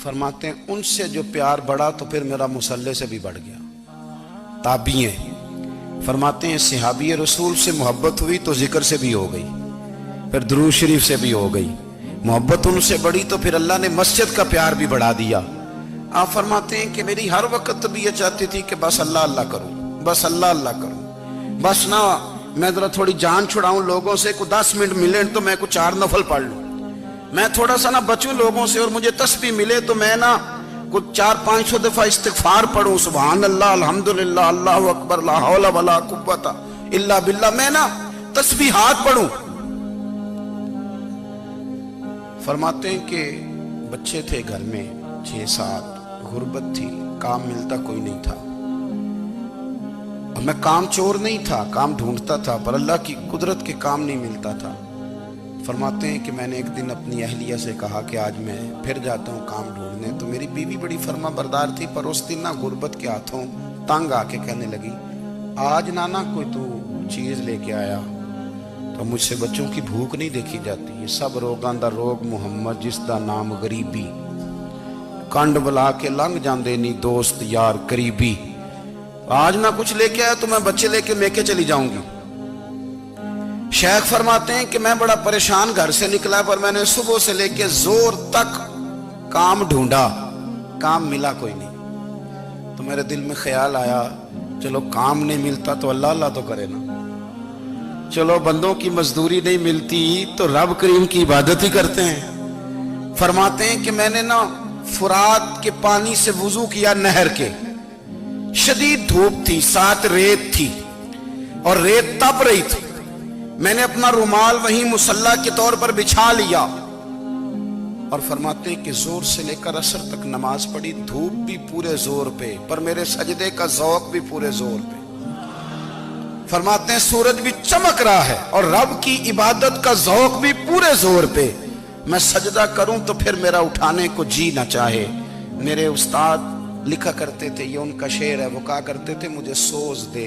फरमाते हैं उनसे जो प्यार बढ़ा तो फिर मेरा मुसल्ले से भी बढ़ गया। ताबी हैं, फरमाते हैं सहाबी रसूल से मोहब्बत हुई तो जिक्र से भी हो गई, फिर दुरूद शरीफ से भी हो गई। मोहब्बत उनसे बढ़ी तो फिर अल्लाह ने मस्जिद का प्यार भी बढ़ा दिया। आप फरमाते हैं कि मेरी हर वक्त तबीयत चाहती थी कि बस अल्लाह अल्लाह करूं, बस अल्लाह अल्लाह करूं, बस ना मैं जरा थोड़ी जान छुड़ाऊं लोगों से, को 10 मिनट मिले तो मैं कुछ 4 नफल पढ़ लूं, मैं थोड़ा सा ना बचूं लोगों से, और मुझे तस्बीह मिले तो मैं ना कुछ 400-500 दफा इस्तिगफार पढ़ूं, सुभान अल्लाह, अल्हम्दुलिल्लाह, अल्लाहु अकबर, ला हौला वला कुव्वता इल्ला बिल्लाह, मैं ना तस्बीहात पढ़ूं। फरमाते हैं कि बच्चे थे घर में 6-7, गुर्बत थी, काम मिलता कोई नहीं था, और मैं काम चोर नहीं था, काम ढूंढता था, पर अल्लाह की कुदरत के काम नहीं मिलता था। फरमाते हैं कि मैंने एक दिन अपनी अहलिया से कहा कि आज मैं फिर जाता हूँ काम ढूंढने, तो मेरी बीवी बड़ी फर्मा बरदार थी, पर उस दिन ना गुर्बत के हाथों तंग आके कहने लगी, आज नाना कोई तू चीज़ लेके आया, तो मुझसे बच्चों की भूख नहीं देखी जाती, ये सब रोगां दा रोग मुहम्मद जिसदा नाम गरीबी, कंड बुला के लंघ जाते नहीं दोस्त यार करीबी, आज ना कुछ लेके आया तो मैं बच्चे लेके मेके चली जाऊंगी। शेख फरमाते हैं कि मैं बड़ा परेशान घर से निकला, पर मैंने सुबह से लेके जोर तक काम ढूंढा, काम मिला कोई नहीं। तो मेरे दिल में ख्याल आया, चलो काम नहीं मिलता तो अल्लाह अल्लाह तो करे ना, चलो बंदों की मजदूरी नहीं मिलती तो रब करीम की इबादत ही करते हैं। फरमाते हैं कि मैंने ना फुरात के पानी से वुजू किया, नहर के, शदीद धूप थी, साथ रेत थी और रेत तप रही थी, मैंने अपना रुमाल वहीं मुसल्ला के तौर पर बिछा लिया, और फरमाते हैं कि जोर से लेकर असर तक नमाज पढ़ी, धूप भी पूरे जोर पे, पर मेरे सजदे का ज़ौक़ भी पूरे जोर पे। फरमाते हैं सूरज भी चमक रहा है और रब की इबादत का ज़ौक़ भी पूरे जोर पे, मैं सजदा करूं तो फिर मेरा उठाने को जी ना चाहे। मेरे उस्ताद लिखा करते थे, ये उनका शेर है, वो कहा करते थे, मुझे सोज दे,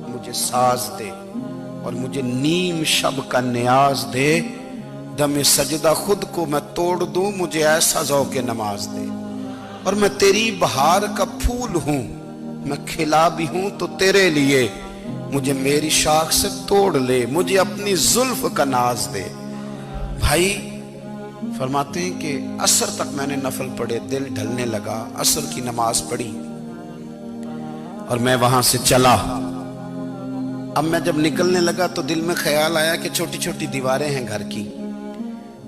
मुझे साज दे, और मुझे नीम शब का न्याज दे, दमे सजदा खुद को मैं तोड़ दूं, मुझे ऐसा ज़ौक़ नमाज दे। और मैं तेरी बहार का फूल हूं, मैं खिला भी हूं तो तेरे लिए, मुझे मेरी शाख से तोड़ ले, मुझे अपनी जुल्फ का नाज दे। भाई फरमाते हैं कि असर तक मैंने नफल पढ़े, दिल ढलने लगा, असर की नमाज पढ़ी और मैं वहां से चला। अब मैं जब निकलने लगा तो दिल में ख्याल आया कि छोटी छोटी दीवारें हैं घर की,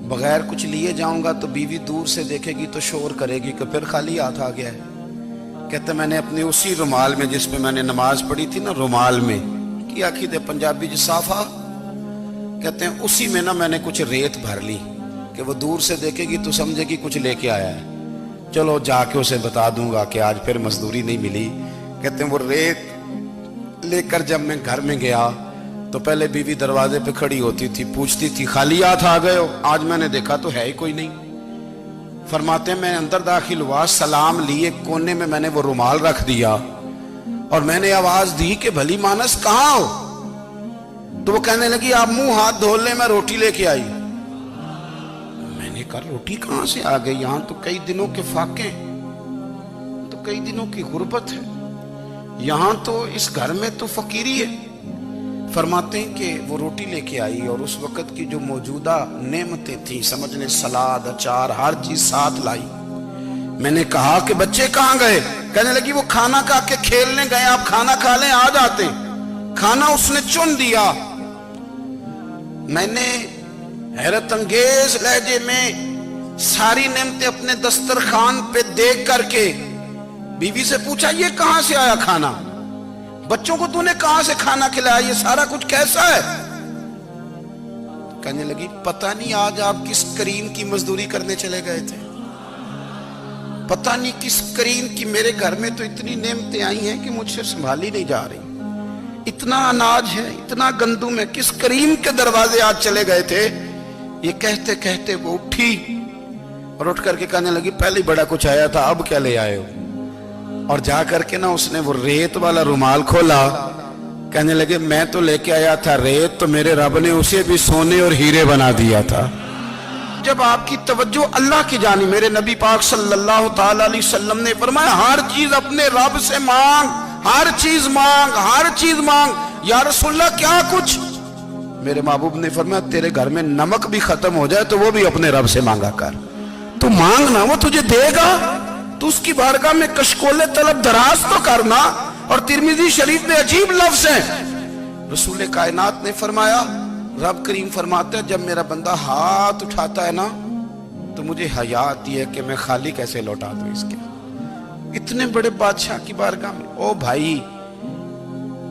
बगैर कुछ लिए जाऊंगा तो बीवी दूर से देखेगी तो शोर करेगी कि फिर खाली हाथ आ गया है। कहते मैंने अपने उसी रुमाल में जिसमें मैंने नमाज पढ़ी थी ना, रुमाल में की आखी दे पंजाबी साफा, कहते हैं उसी में ना मैंने कुछ रेत भर ली कि वो दूर से देखेगी तो समझेगी कुछ लेके आया है, चलो जाके उसे बता दूंगा कि आज फिर मजदूरी नहीं मिली। कहते हैं वो रेत लेकर जब मैं घर में गया तो पहले बीवी दरवाजे पे खड़ी होती थी, पूछती थी खाली हाथ आ गए हो, आज मैंने देखा तो है ही कोई नहीं। फरमाते हैं मैं अंदर दाखिल हुआ, सलाम लिए, कोने में मैंने वो रुमाल रख दिया और मैंने आवाज दी कि भली मानस कहाँ हो, तो वो कहने लगी आप मुंह हाथ धो ले, मैं रोटी लेके आई। मैंने कहा रोटी कहां से आ गई, यहां तो कई दिनों के फाके, तो कई दिनों की गुर्बत है, यहां तो इस घर में तो फकीरी है। फरमाते हैं कि वो रोटी लेके आई और उस वक्त की जो मौजूदा नेमतें थी, समझ लें सलाद अचार हर चीज साथ लाई। मैंने कहा कि बच्चे कहाँ गए, कहने लगी वो खाना खा के खेलने गए, आप खाना खा लें आ जाते। खाना उसने चुन दिया। मैंने हैरत अंगेज लहजे में सारी नेमतें अपने दस्तरखान पे देख करके बीवी से पूछा ये कहां से आया खाना, बच्चों को तूने कहां से खाना खिलाया, ये सारा कुछ कैसा है। कहने लगी पता नहीं आज आप किस करीम की मजदूरी करने चले गए थे, पता नहीं किस करीम की, मेरे घर में तो इतनी नेमतें आई हैं कि मुझसे संभाली नहीं जा रही, इतना अनाज है, इतना गंदुम है, किस करीम के दरवाजे आज चले गए थे। ये कहते कहते वो उठी और उठ करके कहने लगी पहले बड़ा कुछ आया था, अब क्या ले आए हो। और जा करके ना उसने वो रेत वाला रुमाल खोला, कहने लगे मैं तो लेके आया था रेत, तो मेरे रब ने उसे भी सोने और हीरे बना दिया था। जब आपकी तवज्जो अल्लाह की जानी, मेरे नबी पाक सल्लल्लाहु ताला अलैहि वसल्लम ने फरमाया हर चीज अपने रब से मांग, हर चीज मांग, हर चीज मांग। या रसूलल्लाह क्या कुछ? मेरे महबूब ने फरमाया तेरे घर में नमक भी खत्म हो जाए तो वो भी अपने रब से मांगा कर। तू मांगना, वो तुझे देगा। तू उसकी बारगाह में कशकोले तलब दराज तो करना। और तिरमिजी शरीफ में अजीब लफ्ज है, रसूल कायनात ने फरमाया, रब करीम फरमाते हैं जब मेरा बंदा हाथ उठाता है ना तो मुझे हया आती है कि मैं खाली कैसे लौटा दूं इसके। इतने बड़े बादशाह की बारगाह में। ओ भाई,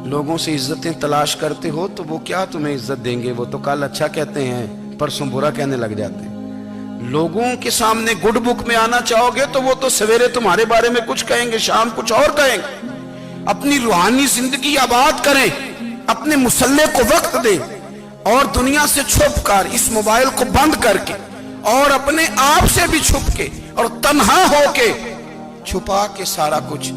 लोगों से इज्जतें तलाश करते हो तो वो क्या तुम्हें इज्जत देंगे? वो तो कल अच्छा कहते हैं, परसों बुरा कहने लग जाते हैं। लोगों के सामने गुड बुक में आना चाहोगे तो वो तो सवेरे तुम्हारे बारे में कुछ कहेंगे, शाम कुछ और कहेंगे। अपनी रूहानी जिंदगी आबाद करें, अपने मुसल्ले को वक्त दें और दुनिया से छुप कर, इस मोबाइल को बंद करके और अपने आप से भी छुप के और तन्हा होके, छुपा के सारा कुछ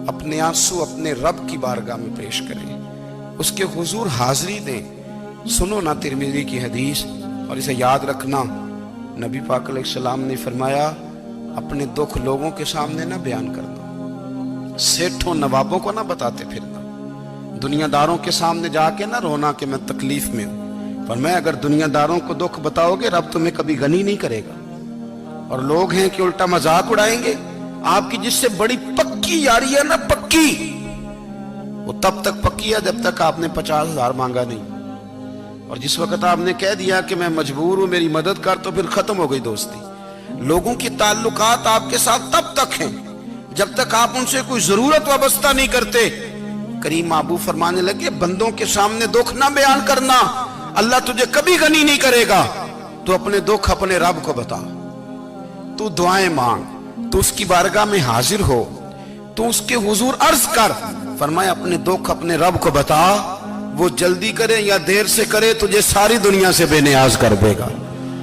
अपने आंसू अपने रब की बारगाह में पेश करें, उसके हुजूर हाजिरी दें। सुनो ना तिरमिज़ी की हदीस और इसे याद रखना। नबी पाक अलैहिस्सलाम ने फरमाया अपने दुख लोगों के सामने ना बयान करना, सेठों नवाबों को ना बताते फिरना, दुनियादारों के सामने जाके ना रोना कि मैं तकलीफ में हूं। पर मैं अगर दुनियादारों को दुख बताओगे रब तुम्हें कभी गनी नहीं करेगा। और लोग हैं कि उल्टा मजाक उड़ाएंगे। आपकी जिससे बड़ी पक्की यारी है ना, पक्की, वो तब तक पक्की है जब तक आपने 50,000 मांगा नहीं। और जिस वक्त आपने कह दिया कि मैं मजबूर हूं मेरी मदद कर, तो फिर खत्म हो गई दोस्ती। लोगों की ताल्लुकात आपके साथ तब तक हैं जब तक आप उनसे कोई जरूरत वाबस्ता नहीं करते। करीम महबूब फरमाने लगे बंदों के सामने दुख ना बयान करना, अल्लाह तुझे कभी गनी नहीं करेगा। तू अपने दुख अपने रब को बता, तू दुआएं मांग, तू उसकी बारगाह में हाजिर हो, तू उसके हुजूर अर्ज कर। फरमाया अपने दुख अपने रब को बता, वो जल्दी करे या देर से करे तुझे सारी दुनिया से बेनियाज कर देगा।